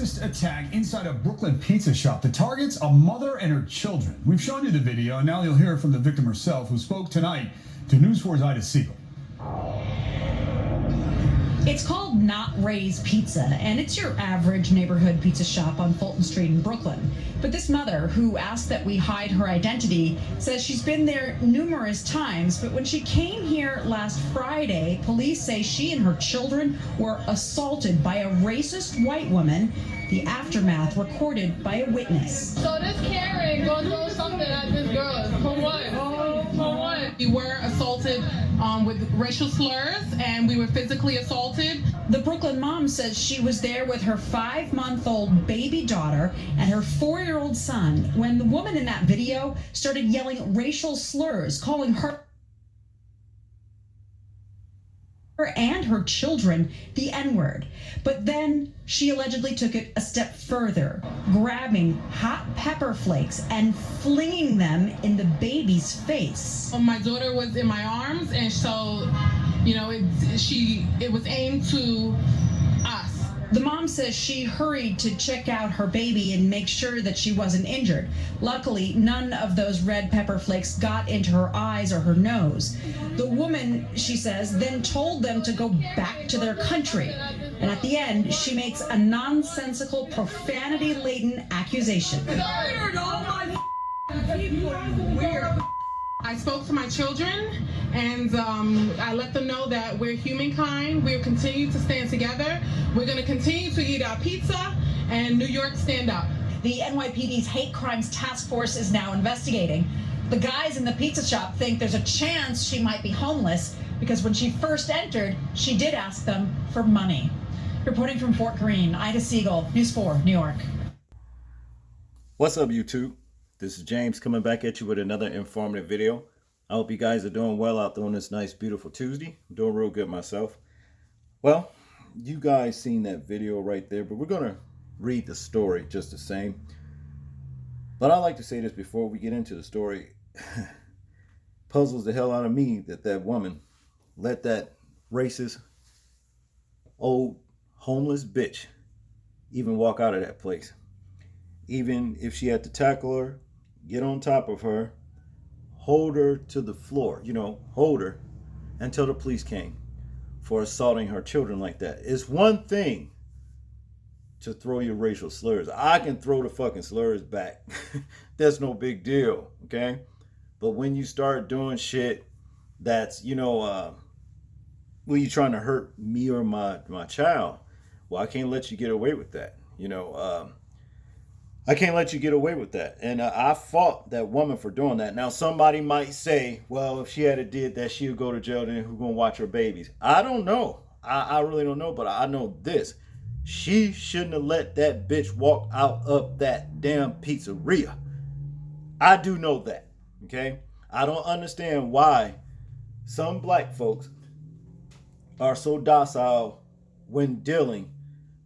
racist attack inside a Brooklyn pizza shop that targets a mother and her children. We've shown you the video, and now you'll hear from the victim herself, who spoke tonight to News 4's Ida Siegel. It's called Not Ray's Pizza, and it's your average neighborhood pizza shop on Fulton Street in Brooklyn. But this mother, who asked that we hide her identity, says she's been there numerous times, but when she came here last Friday, police say she and her children were assaulted by a racist white woman, the aftermath recorded by a witness. So this Karen gonna throw something at this girl. For what? For what? We were assaulted with racial slurs, and we were physically assaulted. The Brooklyn mom says she was there with her 5-month-old baby daughter and her 4-year-old son when the woman in that video started yelling racial slurs, calling her and her children the N-word. But then she allegedly took it a step further, grabbing hot pepper flakes and flinging them in the baby's face. My daughter was in my arms, and so, you know, it was aimed to us. The mom says she hurried to check out her baby and make sure that she wasn't injured. Luckily, none of those red pepper flakes got into her eyes or her nose. The woman, she says, then told them to go back to their country. And at the end, she makes a nonsensical, profanity-laden accusation. I spoke to my children, and I let them know that we're humankind. We'll continue to stand together. We're going to continue to eat our pizza, and New York, stand up. The NYPD's Hate Crimes Task Force is now investigating. The guys in the pizza shop think there's a chance she might be homeless because when she first entered, she did ask them for money. Reporting from Fort Greene, Ida Siegel, News 4, New York. What's up, YouTube? This is James coming back at you with another informative video. I hope you guys are doing well out there on this nice, beautiful Tuesday. I'm doing real good myself. Well, you guys seen that video right there, but we're going to read the story just the same. But I like to say this before we get into the story. Puzzles the hell out of me that that woman let that racist, old, homeless bitch even walk out of that place. Even if she had to tackle her, get on top of her, hold her to the floor, hold her until the police came for assaulting her children like that. It's one thing to throw your racial slurs. I can throw the fucking slurs back. That's no big deal, okay? But when you start doing shit that's, well, you're trying to hurt me or my child, well, I can't let you get away with that, I can't let you get away with that. And I fought that woman for doing that. Now, somebody might say, well, if she had did that, she would go to jail, then who's going to watch her babies? I don't know. I really don't know, but I know this. She shouldn't have let that bitch walk out of that damn pizzeria. I do know that, okay? I don't understand why some black folks are so docile when dealing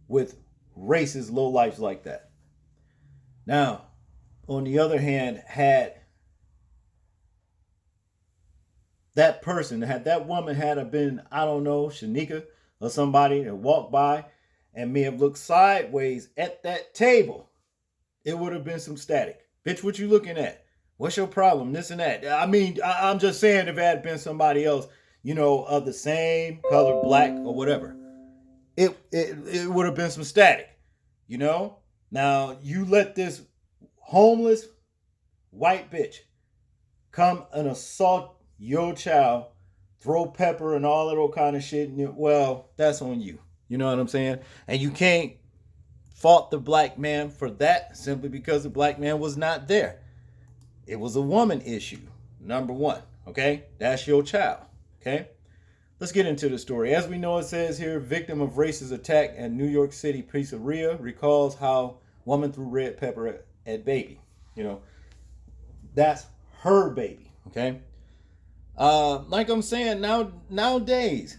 with racist lowlifes like that. Now, on the other hand, had that woman had been, I don't know, Shanika or somebody that walked by and may have looked sideways at that table, it would have been some static. Bitch, what you looking at? What's your problem? This and that. I mean, I'm just saying if it had been somebody else, of the same color, black or whatever, it would have been some static, Now, you let this homeless white bitch come and assault your child, throw pepper and all that old kind of shit, well, that's on you. You know what I'm saying? And you can't fault the black man for that simply because the black man was not there. It was a woman issue, number one, okay? That's your child, okay? Let's get into the story. As we know, it says here, victim of racist attack at New York City Pizzeria recalls how woman threw red pepper at baby. That's her baby, okay? Like I'm saying, nowadays,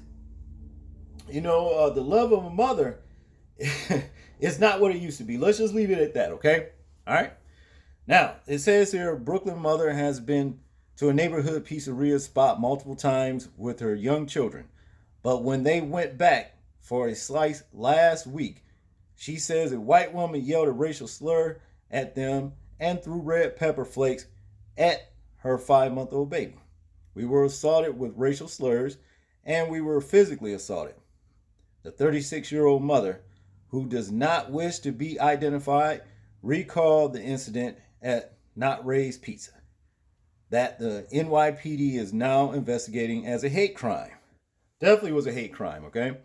the love of a mother is not what it used to be. Let's just leave it at that, okay? All right? Now, it says here, Brooklyn mother has been to a neighborhood pizzeria spot multiple times with her young children. But when they went back for a slice last week, She says a white woman yelled a racial slur at them and threw red pepper flakes at her 5-month-old baby. We were assaulted with racial slurs and we were physically assaulted. The 36-year-old mother, who does not wish to be identified, recalled the incident at Not Ray's Pizza that the NYPD is now investigating as a hate crime. Definitely was a hate crime, okay?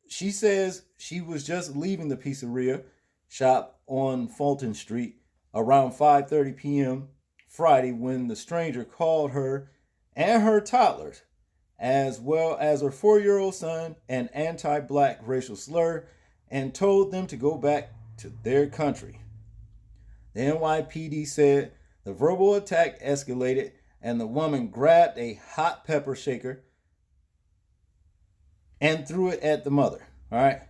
She says she was just leaving the pizzeria shop on Fulton Street around 5:30 p.m. Friday when the stranger called her and her toddlers, as well as her 4-year-old son, an anti-black racial slur and told them to go back to their country. The NYPD said the verbal attack escalated and the woman grabbed a hot pepper shaker and threw it at the mother. All right?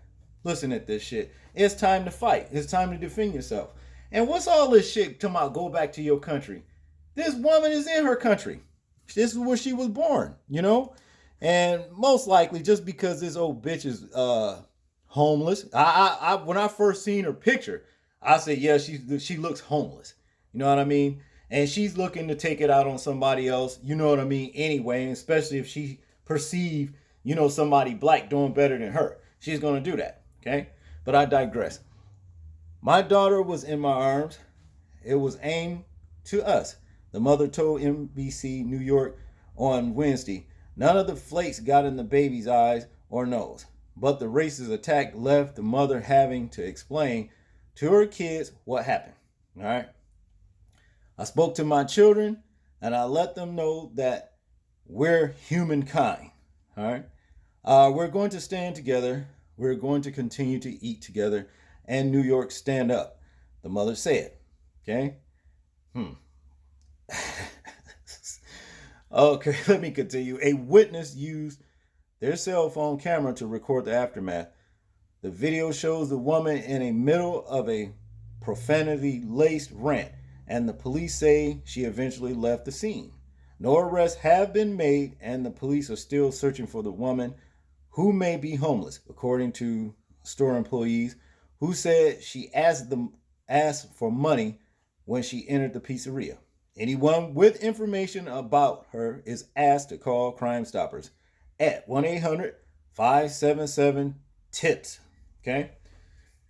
Listen at this shit. It's time to fight. It's time to defend yourself. And what's all this shit talking about go back to your country? This woman is in her country. This is where she was born, you know? And most likely just because this old bitch is homeless. I when I first seen her picture, I said, yeah, she looks homeless. You know what I mean? And she's looking to take it out on somebody else. You know what I mean? Anyway, and especially if she perceive, you know, somebody black doing better than her. She's going to do that. Okay? But I digress. My daughter was in my arms. It was aimed to us. The mother told NBC New York on Wednesday. None of the flakes got in the baby's eyes or nose. But the racist attack left the mother having to explain to her kids what happened. All right? I spoke to my children and I let them know that we're humankind. All right? We're going to stand together. We're going to continue to eat together. And New York, stand up. The mother said. Okay? Okay, let me continue. A witness used their cell phone camera to record the aftermath. The video shows the woman in the middle of a profanity-laced rant, and the police say she eventually left the scene. No arrests have been made, and the police are still searching for the woman who may be homeless, according to store employees who said she asked for money when she entered the pizzeria. Anyone with information about her is asked to call Crime Stoppers at 1-800-577-TIPS. Okay?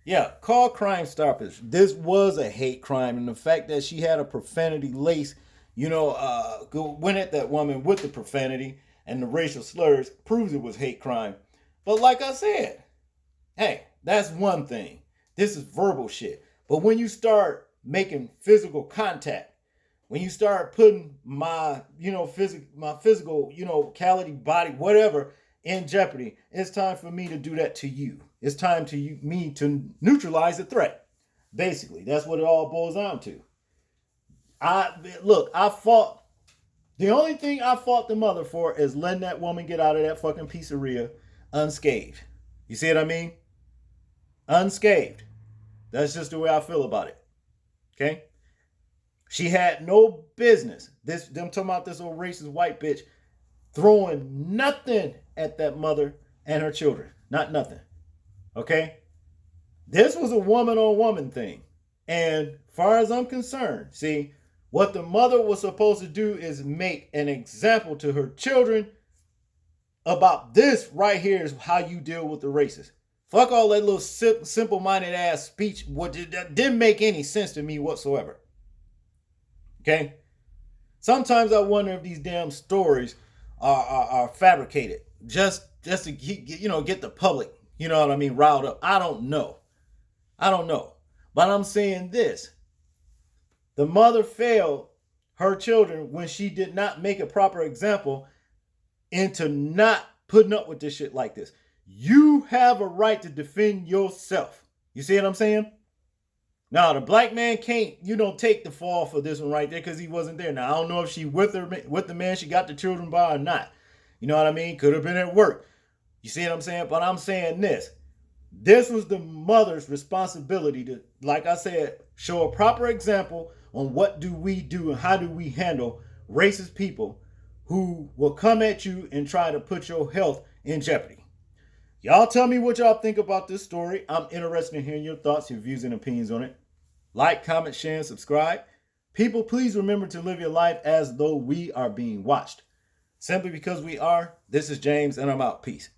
Yeah, call Crime Stoppers. This was a hate crime, and the fact that she had a profanity lace, went at that woman with the profanity and the racial slurs proves it was hate crime. But like I said, hey, that's one thing. This is verbal shit. But when you start making physical contact, when you start putting my physical, quality body, whatever, in jeopardy, it's time for me to do that to you. It's time to me to neutralize the threat. Basically, that's what it all boils down to. The only thing I fought the mother for is letting that woman get out of that fucking pizzeria unscathed. You see what I mean? Unscathed. That's just the way I feel about it. Okay? She had no business. Them talking about this old racist white bitch throwing nothing at that mother and her children. Not nothing. Okay? This was a woman-on-woman thing. And far as I'm concerned, see, what the mother was supposed to do is make an example to her children about this right here is how you deal with the racist. Fuck all that little simple-minded ass speech. That didn't make any sense to me whatsoever. Okay? Sometimes I wonder if these damn stories are fabricated just to get the public, riled up. I don't know. But I'm saying this. The mother failed her children when she did not make a proper example into not putting up with this shit like this. You have a right to defend yourself. You see what I'm saying? Now, the black man can't, take the fall for this one right there because he wasn't there. Now, I don't know if she with the man she got the children by or not. You know what I mean? Could have been at work. You see what I'm saying? But I'm saying this. This was the mother's responsibility to, like I said, show a proper example on what do we do and how do we handle racist people who will come at you and try to put your health in jeopardy. Y'all tell me what y'all think about this story. I'm interested in hearing your thoughts, your views, and opinions on it. Like, comment, share, and subscribe. People, please remember to live your life as though we are being watched. Simply because we are. This is James, and I'm out. Peace.